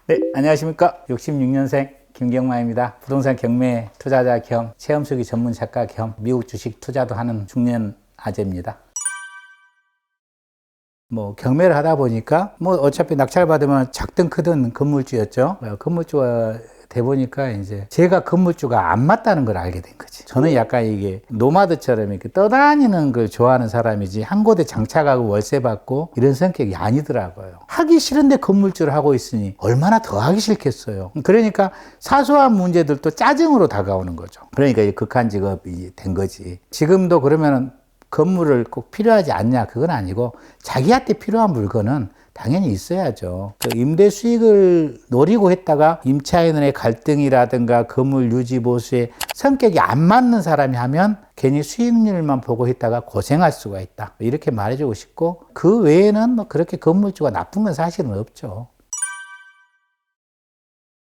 네, 안녕하십니까. 66년생 김경만입니다. 부동산 경매 투자자 겸 체험수기 전문 작가 겸 미국 주식 투자도 하는 중년 아재입니다. 경매를 하다 보니까 어차피 낙찰받으면 작든 크든 건물주였죠. 건물주가 돼 보니까 이제 제가 건물주가 안 맞다는 걸 알게 된 거지. 저는 약간 이게 노마드처럼 이렇게 떠다니는 걸 좋아하는 사람이지 한 곳에 장착하고 월세 받고 이런 성격이 아니더라고요. 하기 싫은데 건물주를 하고 있으니 얼마나 더 하기 싫겠어요. 그러니까 사소한 문제들도 짜증으로 다가오는 거죠. 그러니까 이 극한 직업이 된 거지. 지금도 그러면은 건물을 꼭 필요하지 않냐? 그건 아니고 자기한테 필요한 물건은 당연히 있어야죠. 임대 수익을 노리고 했다가 임차인의 갈등이라든가 건물 유지 보수에 성격이 안 맞는 사람이 하면 괜히 수익률만 보고 했다가 고생할 수가 있다. 이렇게 말해주고 싶고, 그 외에는 그렇게 건물주가 나쁜 건 사실은 없죠.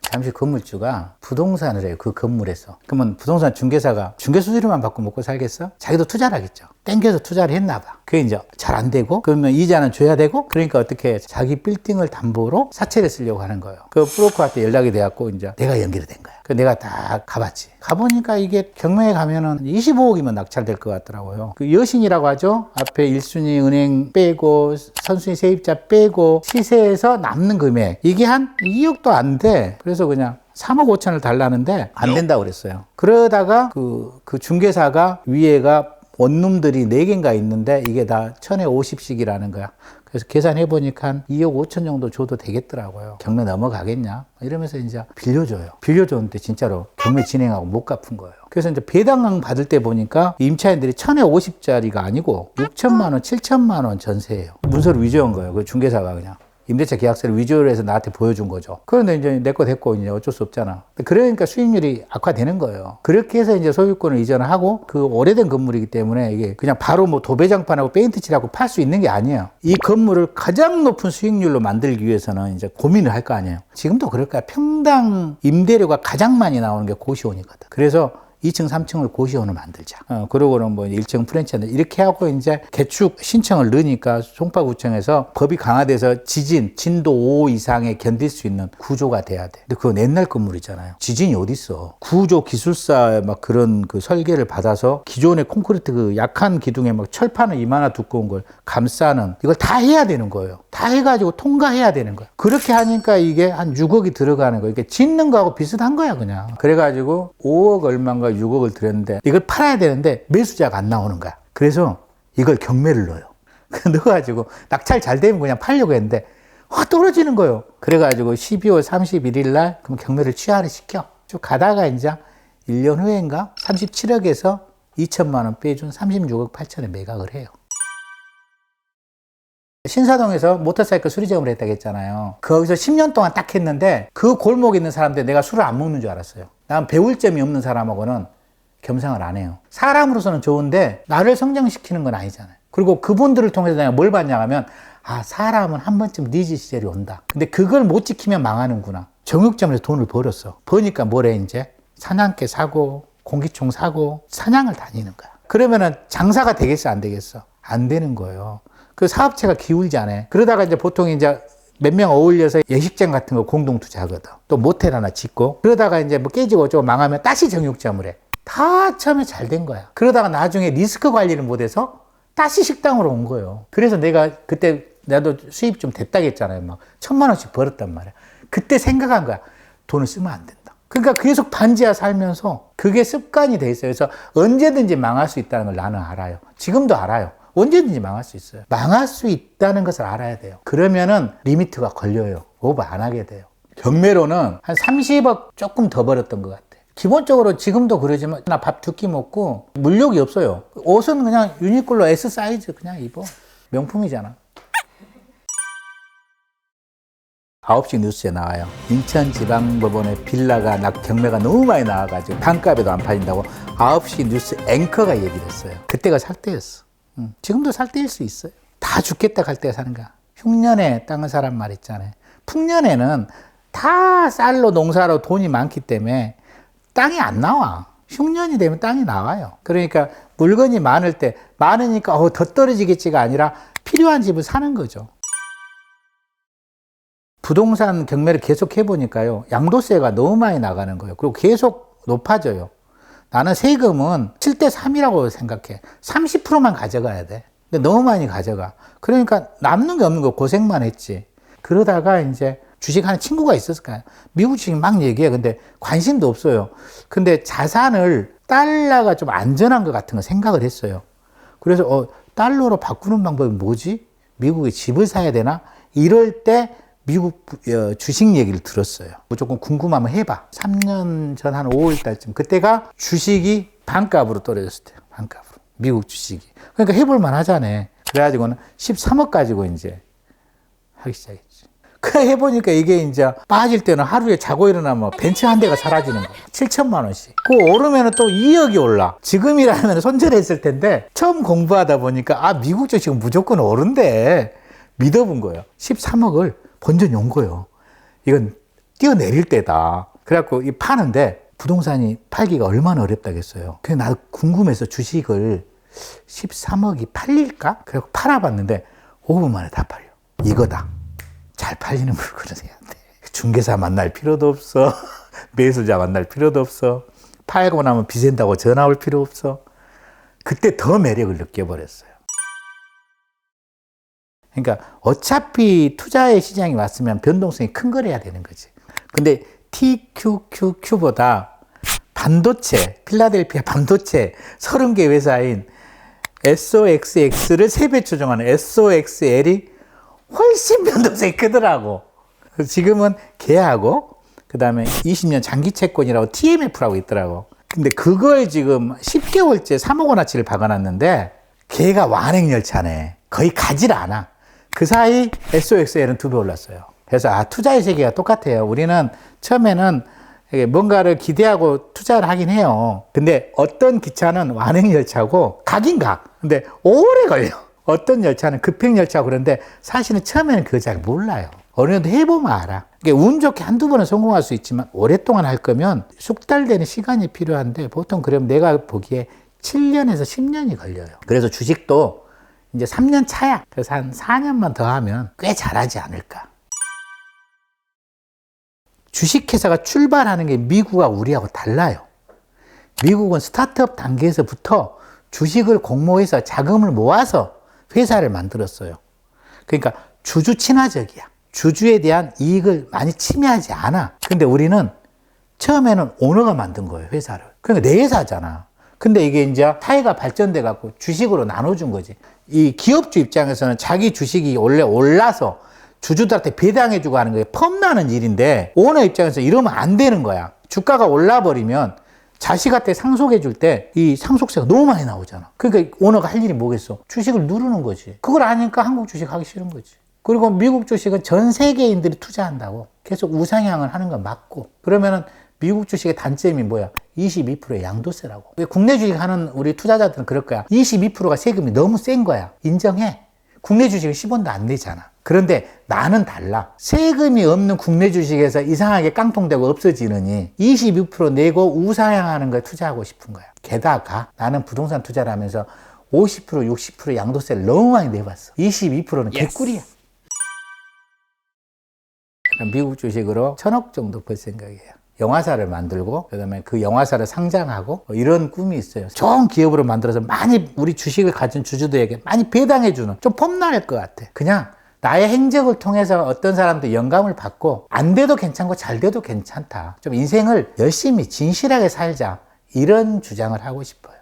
잠시 건물주가 부동산을 해요. 그 건물에서. 그러면 부동산 중개사가 중개 수수료만 받고 먹고 살겠어? 자기도 투자를 하겠죠. 땡겨서 투자를 했나 봐. 그게 이제 잘 안 되고, 그러면 이자는 줘야 되고, 그러니까 어떻게 자기 빌딩을 담보로 사채를 쓰려고 하는 거예요. 그 브로커한테 연락이 돼갖고 이제 내가 연결이 된 거야. 그 내가 다 가봤지. 가보니까 이게 경매에 가면은 25억이면 낙찰될 것 같더라고요. 그 여신이라고 하죠. 앞에 1순위 은행 빼고, 선순위 세입자 빼고, 시세에서 남는 금액. 이게 한 2억도 안 돼. 그래서 그냥 3억 5천을 달라는데 안 된다고 그랬어요. 그러다가 그 중개사가 위에가 원룸들이 4개인가 있는데 이게 다 1000에 50씩이라는 거야. 그래서 계산해보니까 한 2억 5천 정도 줘도 되겠더라고요. 경매 넘어가겠냐? 이러면서 이제 빌려줘요. 빌려줬는데 진짜로 경매 진행하고 못 갚은 거예요. 그래서 이제 배당금 받을 때 보니까 임차인들이 1000에 50짜리가 아니고 6천만 원, 7천만 원 전세예요. 문서를 위조한 거예요. 그 중개사가 그냥. 임대차 계약서를 위조를 해서 나한테 보여준 거죠. 그런데 이제 내 거 됐고 이제 어쩔 수 없잖아. 그러니까 수익률이 악화되는 거예요. 그렇게 해서 이제 소유권을 이전하고 그 오래된 건물이기 때문에 이게 그냥 바로 도배장판하고 페인트 칠하고 팔 수 있는 게 아니에요. 이 건물을 가장 높은 수익률로 만들기 위해서는 이제 고민을 할 거 아니에요. 지금도 그럴까요? 평당 임대료가 가장 많이 나오는 게 고시원이거든. 그래서 2층, 3층을 고시원을 만들자. 그러고는 1층 프랜차이즈 이렇게 하고 이제 개축 신청을 넣으니까 송파구청에서 법이 강화돼서 지진, 진도 5 이상에 견딜 수 있는 구조가 돼야 돼. 근데 그건 옛날 건물이잖아요. 지진이 어딨어. 구조 기술사 막 그런 그 설계를 받아서 기존의 콘크리트 그 약한 기둥에 막 철판을 이만한 두꺼운 걸 감싸는 이걸 다 해야 되는 거예요. 다 해가지고 통과해야 되는 거야. 그렇게 하니까 이게 한 6억이 들어가는 거야. 이게 짓는 거하고 비슷한 거야, 그냥. 그래가지고 5억 얼마인가 6억을 들였는데 이걸 팔아야 되는데 매수자가 안 나오는 거야. 그래서 이걸 경매를 넣어요. 넣어가지고 낙찰 잘 되면 그냥 팔려고 했는데 떨어지는 거예요. 그래가지고 12월 31일 날 그럼 경매를 취하를 시켜. 쭉 가다가 이제 1년 후인가 37억에서 2천만 원 빼준 36억 8천에 매각을 해요. 신사동에서 모터사이클 수리점을 했다고 했잖아요. 거기서 10년 동안 딱 했는데 그 골목에 있는 사람들 내가 술을 안 먹는 줄 알았어요. 난 배울 점이 없는 사람하고는 겸상을 안 해요. 사람으로서는 좋은데 나를 성장시키는 건 아니잖아요. 그리고 그분들을 통해서 내가 뭘 봤냐 하면 사람은 한 번쯤 니지 시절이 온다. 근데 그걸 못 지키면 망하는구나. 정육점에서 돈을 벌었어. 버니까 뭐래 이제 사냥개 사고 공기총 사고 사냥을 다니는 거야. 그러면은 장사가 되겠어 안 되겠어? 안 되는 거예요. 그 사업체가 기울지 않아요. 그러다가 이제 보통 이제 몇 명 어울려서 예식장 같은 거 공동 투자하거든. 또 모텔 하나 짓고 그러다가 이제 깨지고 좀 망하면 다시 정육점을 해. 다 처음에 잘 된 거야. 그러다가 나중에 리스크 관리를 못해서 다시 식당으로 온 거예요. 그래서 내가 그때 나도 수입 좀 됐다겠잖아요. 막 1000만 원씩 벌었단 말이야. 그때 생각한 거야. 돈을 쓰면 안 된다. 그러니까 계속 반지하 살면서 그게 습관이 돼 있어요. 그래서 언제든지 망할 수 있다는 걸 나는 알아요. 지금도 알아요. 언제든지 망할 수 있어요. 망할 수 있다는 것을 알아야 돼요. 그러면은 리미트가 걸려요. 오버 안 하게 돼요. 경매로는 한 30억 조금 더 벌었던 것 같아요. 기본적으로 지금도 그러지만 나 밥 2끼 먹고 물욕이 없어요. 옷은 그냥 유니클로 S 사이즈 그냥 입어. 명품이잖아. 9시 뉴스에 나와요. 인천지방법원의 빌라가 경매가 너무 많이 나와가지고 반값에도 안 팔린다고 9시 뉴스 앵커가 얘기를 했어요. 그때가 살 때였어. 지금도 살 때일 수 있어요. 다 죽겠다 갈 때가 사는 거야. 흉년에 땅을 사란 말 있잖아요. 풍년에는 다 쌀로 농사로 돈이 많기 때문에 땅이 안 나와. 흉년이 되면 땅이 나와요. 그러니까 물건이 많을 때 많으니까 더 떨어지겠지가 아니라 필요한 집을 사는 거죠. 부동산 경매를 계속 해보니까요. 양도세가 너무 많이 나가는 거예요. 그리고 계속 높아져요. 나는 세금은 7대3이라고 생각해. 30%만 가져가야 돼. 근데 너무 많이 가져가. 그러니까 남는 게 없는 거 고생만 했지. 그러다가 이제 주식하는 친구가 있었을 거야. 미국 주식 막 얘기해. 근데 관심도 없어요. 근데 자산을 달러가 좀 안전한 것 같은 거 생각을 했어요. 그래서 달러로 바꾸는 방법이 뭐지? 미국에 집을 사야 되나? 이럴 때 미국 주식 얘기를 들었어요. 무조건 궁금하면 해봐. 3년 전 한 5월 달쯤. 그때가 주식이 반값으로 떨어졌을 때요. 반값으로. 미국 주식이. 그러니까 해볼 만하잖아. 그래가지고는 13억 가지고 이제 하기 시작했지. 그래 해보니까 이게 이제 빠질 때는 하루에 자고 일어나면 벤츠 한 대가 사라지는 거야. 7천만 원씩. 그거 오르면 또 2억이 올라. 지금이라면 손절했을 텐데 처음 공부하다 보니까 미국 주식은 무조건 오른대. 믿어본 거예요. 13억을 번전이 온 거예요. 이건 뛰어내릴 때다. 그래갖고 파는데 부동산이 팔기가 얼마나 어렵다겠어요. 그래서 나도 궁금해서 주식을 13억이 팔릴까? 그래서 팔아봤는데 5분 만에 다 팔려. 이거다. 잘 팔리는 물건을 해야 돼. 중개사 만날 필요도 없어. 매수자 만날 필요도 없어. 팔고 나면 비센다고 전화 올 필요 없어. 그때 더 매력을 느껴버렸어요. 그러니까 어차피 투자의 시장이 왔으면 변동성이 큰 걸 해야 되는 거지. 근데 TQQQ보다 반도체, 필라델피아 반도체 30개 회사인 SOXX를 3배 추정하는 SOXL이 훨씬 변동성이 크더라고. 지금은 걔하고 그 다음에 20년 장기 채권이라고 TMF라고 있더라고. 근데 그걸 지금 10개월째 3억 원어치를 박아놨는데 걔가 완행열차네. 거의 가질 않아. 그 사이 SOXL은 2배 올랐어요. 그래서 투자의 세계가 똑같아요. 우리는 처음에는 뭔가를 기대하고 투자를 하긴 해요. 근데 어떤 기차는 완행열차고 가긴 가. 근데 오래 걸려. 어떤 열차는 급행열차고 그런데 사실은 처음에는 그거 잘 몰라요. 어느 정도 해보면 알아. 그러니까 운 좋게 한두 번은 성공할 수 있지만 오랫동안 할 거면 숙달 되는 시간이 필요한데 보통 그러면 내가 보기에 7년에서 10년이 걸려요. 그래서 주식도 이제 3년 차야. 그래서 한 4년만 더 하면 꽤 잘하지 않을까. 주식회사가 출발하는 게 미국하고 우리하고 달라요. 미국은 스타트업 단계에서부터 주식을 공모해서 자금을 모아서 회사를 만들었어요. 그러니까 주주 친화적이야. 주주에 대한 이익을 많이 침해하지 않아. 근데 우리는 처음에는 오너가 만든 거예요, 회사를. 그러니까 내 회사잖아. 근데 이게 이제 사회가 발전돼 갖고 주식으로 나눠준 거지. 이 기업주 입장에서는 자기 주식이 원래 올라서 주주들한테 배당해주고 하는 게 펌나는 일인데 오너 입장에서 이러면 안 되는 거야. 주가가 올라버리면 자식한테 상속해 줄 때 이 상속세가 너무 많이 나오잖아. 그러니까 오너가 할 일이 뭐겠어? 주식을 누르는 거지. 그걸 아니까 한국 주식 하기 싫은 거지. 그리고 미국 주식은 전 세계인들이 투자한다고 계속 우상향을 하는 건 맞고. 그러면은 미국 주식의 단점이 뭐야? 22%의 양도세라고. 왜 국내 주식 하는 우리 투자자들은 그럴 거야. 22%가 세금이 너무 센 거야. 인정해. 국내 주식은 10원도 안 내잖아. 그런데 나는 달라. 세금이 없는 국내 주식에서 이상하게 깡통되고 없어지느니 22% 내고 우상향하는 거에 투자하고 싶은 거야. 게다가 나는 부동산 투자를 하면서 50%, 60% 양도세를 너무 많이 내봤어. 22%는 개꿀이야. 미국 주식으로 1,000억 정도 벌 생각이에요. 영화사를 만들고 그다음에 그 영화사를 상장하고 이런 꿈이 있어요. 좋은 기업으로 만들어서 많이 우리 주식을 가진 주주들에게 많이 배당해주는 좀 폼날 것 같아. 그냥 나의 행적을 통해서 어떤 사람도 영감을 받고 안 돼도 괜찮고 잘 돼도 괜찮다. 좀 인생을 열심히 진실하게 살자. 이런 주장을 하고 싶어요.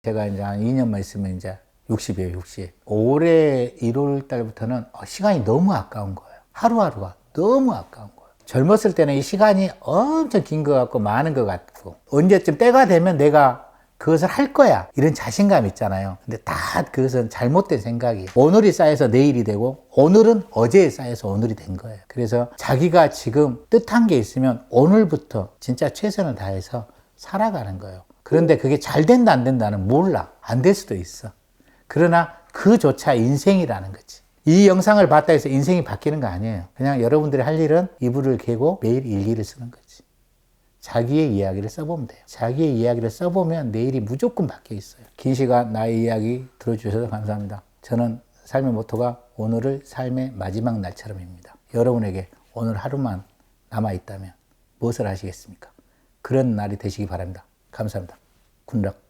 제가 이제 한 2년만 있으면 이제 60이에요, 60. 올해 1월 달부터는 시간이 너무 아까운 거예요. 하루하루가 너무 아까운 거예요. 젊었을 때는 이 시간이 엄청 긴 것 같고 많은 것 같고 언제쯤 때가 되면 내가 그것을 할 거야 이런 자신감 있잖아요. 근데 다 그것은 잘못된 생각이에요. 오늘이 쌓여서 내일이 되고 오늘은 어제에 쌓여서 오늘이 된 거예요. 그래서 자기가 지금 뜻한 게 있으면 오늘부터 진짜 최선을 다해서 살아가는 거예요. 그런데 그게 잘 된다 안 된다는 몰라. 안 될 수도 있어. 그러나 그조차 인생이라는 거지. 이 영상을 봤다 해서 인생이 바뀌는 거 아니에요. 그냥 여러분들이 할 일은 이불을 개고 매일 일기를 쓰는 거지. 자기의 이야기를 써보면 돼요. 자기의 이야기를 써보면 내일이 무조건 바뀌어 있어요. 긴 시간 나의 이야기 들어주셔서 감사합니다. 저는 삶의 모토가 오늘을 삶의 마지막 날처럼입니다. 여러분에게 오늘 하루만 남아있다면 무엇을 하시겠습니까? 그런 날이 되시기 바랍니다. 감사합니다. 굿락.